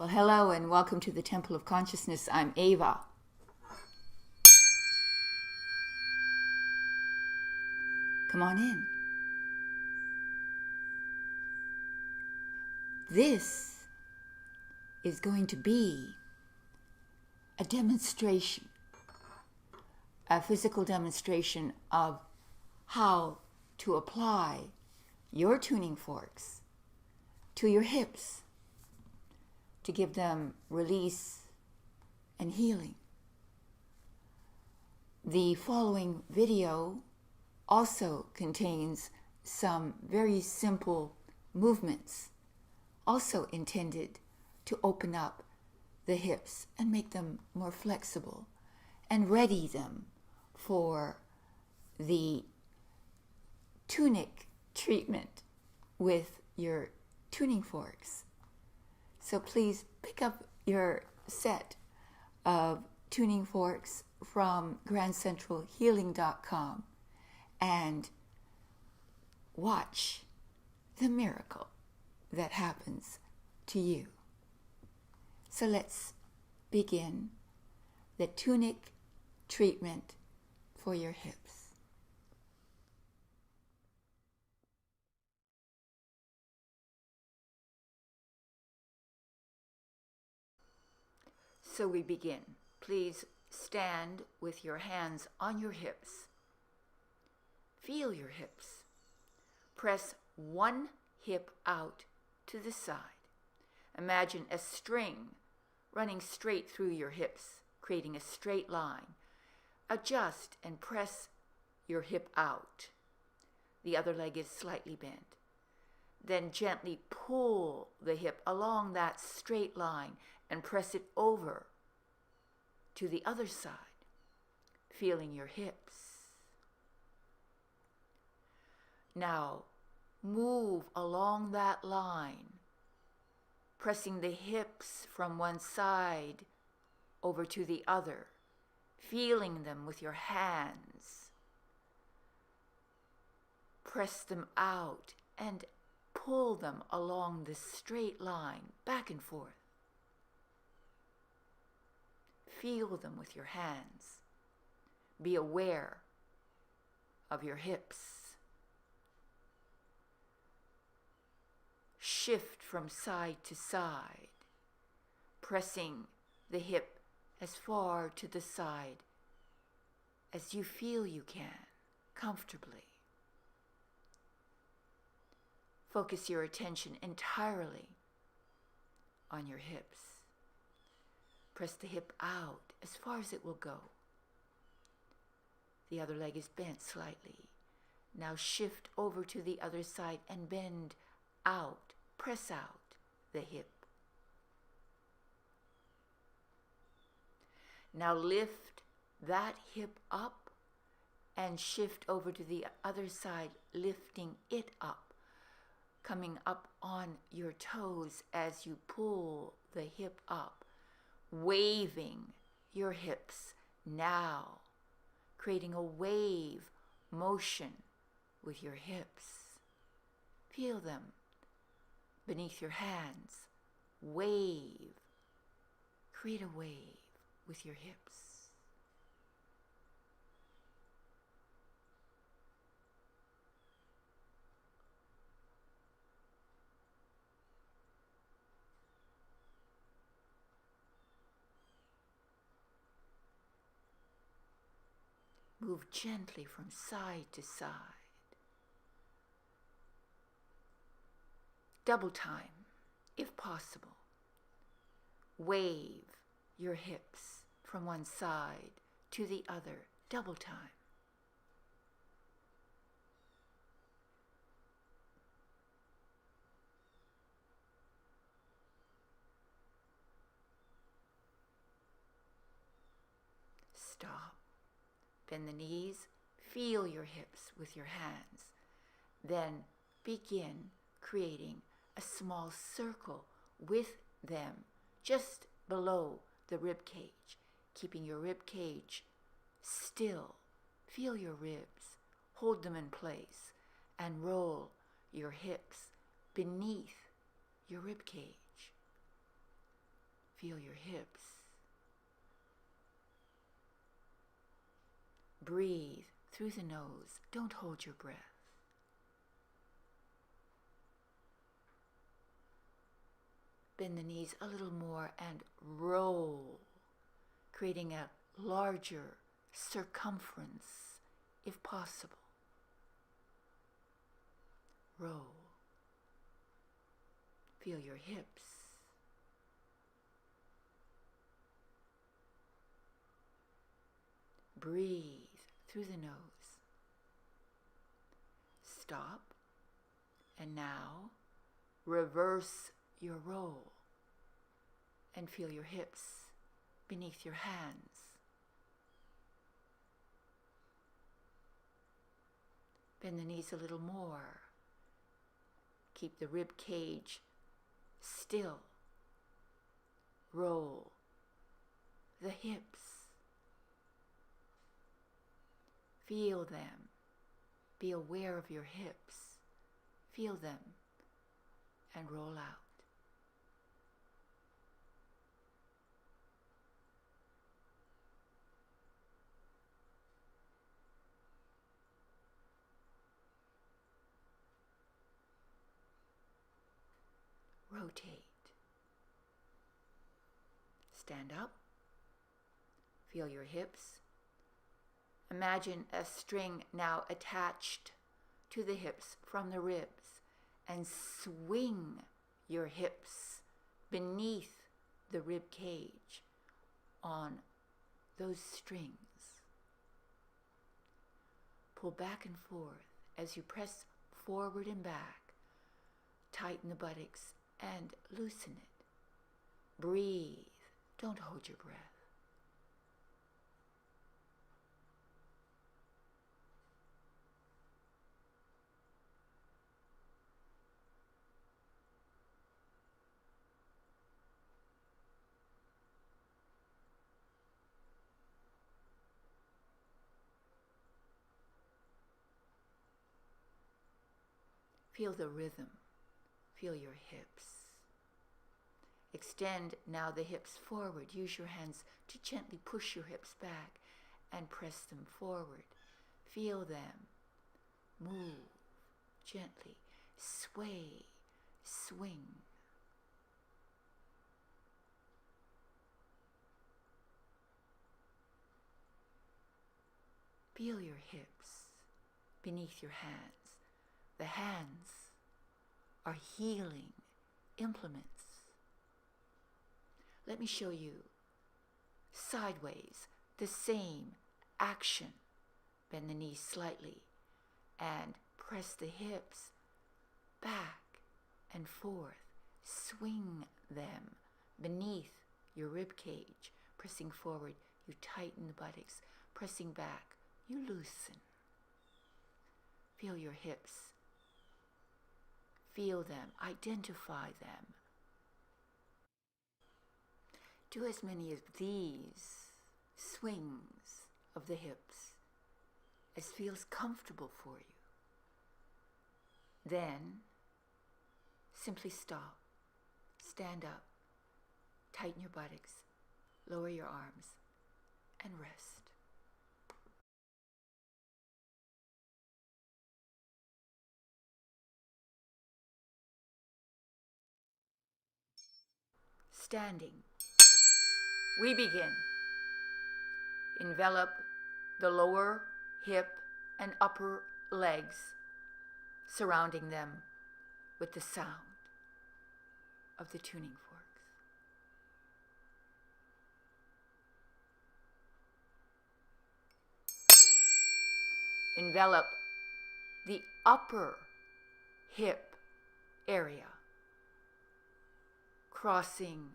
Well, hello and welcome to the Temple of Consciousness. I'm Ava. Come on in. This is going to be a demonstration, a physical demonstration of how to apply your tuning forks to your hips to give them release and healing. The following video also contains some very simple movements, also intended to open up the hips and make them more flexible and ready them for the tunic treatment with your tuning forks. So please pick up your set of tuning forks from grandcentralhealing.com and watch the miracle that happens to you. So let's begin the tunic treatment for your hips. So we begin. Please stand with your hands on your hips. Feel your hips. Press one hip out to the side. Imagine a string running straight through your hips, creating a straight line. Adjust and press your hip out. The other leg is slightly bent. Then gently pull the hip along that straight line and press it over to the other side, feeling your hips. Now, move along that line, pressing the hips from one side over to the other, feeling them with your hands. Press them out and pull them along this straight line, back and forth. Feel them with your hands. Be aware of your hips. Shift from side to side, pressing the hip as far to the side as you feel you can, comfortably. Focus your attention entirely on your hips. Press the hip out as far as it will go. The other leg is bent slightly. Now shift over to the other side and bend out. Press out the hip. Now lift that hip up and shift over to the other side, lifting it up, coming up on your toes as you pull the hip up, waving your hips now, creating a wave motion with your hips. Feel them beneath your hands. Wave. Create a wave with your hips. Move gently from side to side. Double time, if possible. Wave your hips from one side to the other, double time. Stop. Bend the knees, feel your hips with your hands. Then begin creating a small circle with them just below the rib cage, keeping your rib cage still. Feel your ribs, hold them in place, and roll your hips beneath your rib cage. Feel your hips. Breathe through the nose. Don't hold your breath. Bend the knees a little more and roll, creating a larger circumference if possible. Roll. Feel your hips. Breathe through the nose. Stop. And now reverse your roll and feel your hips beneath your hands. Bend the knees a little more. Keep the rib cage still. Roll the hips. Feel them. Be aware of your hips. Feel them and roll out. Rotate. Stand up. Feel your hips. Imagine a string now attached to the hips from the ribs, and swing your hips beneath the rib cage on those strings. Pull back and forth as you press forward and back. Tighten the buttocks and loosen it. Breathe. Don't hold your breath. Feel the rhythm. Feel your hips. Extend now the hips forward. Use your hands to gently push your hips back and press them forward. Feel them. Move gently. Sway. Swing. Feel your hips beneath your hands. The hands are healing implements. Let me show you sideways the same action. Bend the knees slightly and press the hips back and forth. Swing them beneath your rib cage. Pressing forward, you tighten the buttocks. Pressing back, you loosen. Feel your hips. Feel them. Identify them. Do as many of these swings of the hips as feels comfortable for you. Then, simply stop. Stand up. Tighten your buttocks. Lower your arms and rest. Standing, we begin. Envelop the lower hip and upper legs, surrounding them with the sound of the tuning forks. Envelop the upper hip area, crossing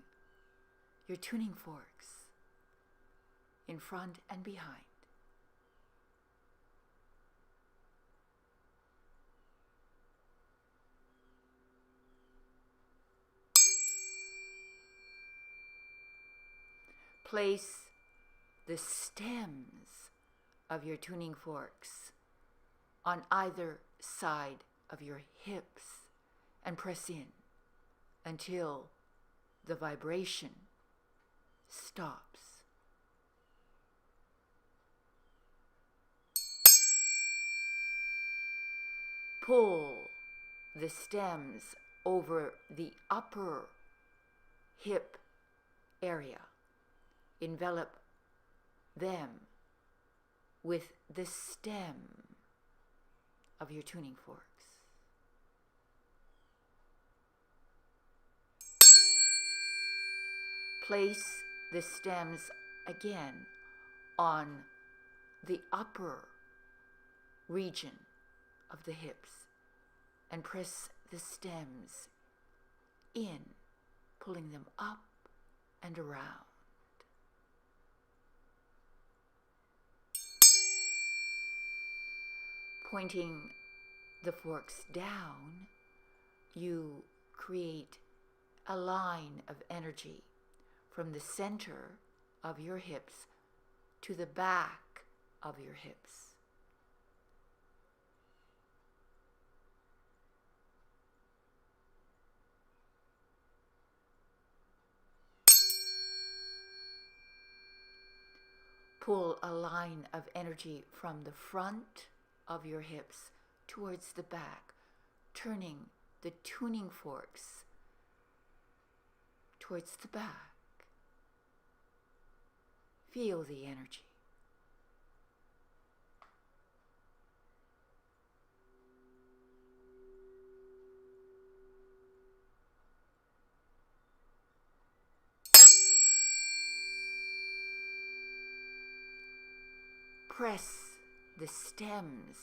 your tuning forks in front and behind. Place the stems of your tuning forks on either side of your hips and press in until the vibration stops. Pull the stems over the upper hip area. Envelop them with the stem of your tuning forks. Place the stems again on the upper region of the hips and press the stems in, pulling them up and around. Pointing the forks down, you create a line of energy from the center of your hips to the back of your hips. Pull a line of energy from the front of your hips towards the back, turning the tuning forks towards the back. Feel the energy. Press the stems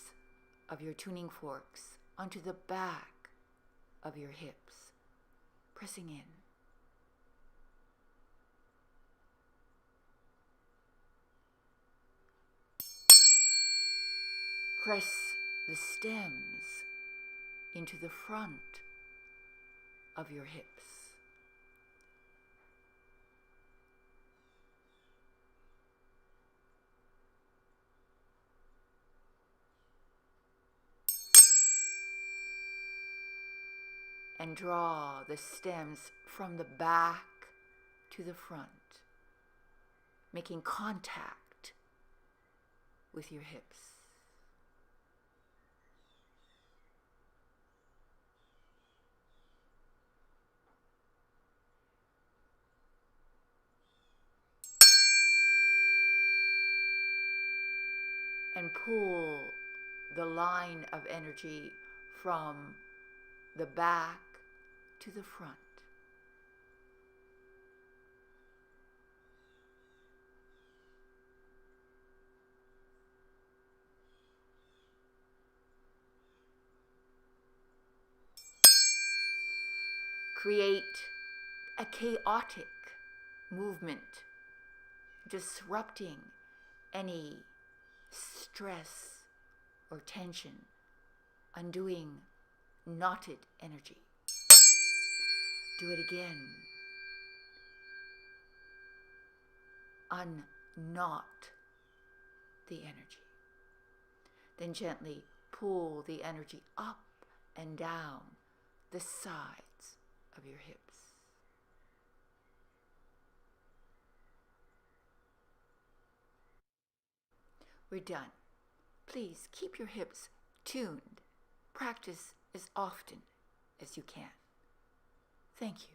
of your tuning forks onto the back of your hips, pressing in. Press the stems into the front of your hips. And draw the stems from the back to the front, making contact with your hips. And pull the line of energy from the back to the front. Create a chaotic movement, disrupting any stress or tension, undoing knotted energy. Do it again. Unknot the energy. Then gently pull the energy up and down the sides of your hips. We're done. Please keep your hips tuned. Practice as often as you can. Thank you.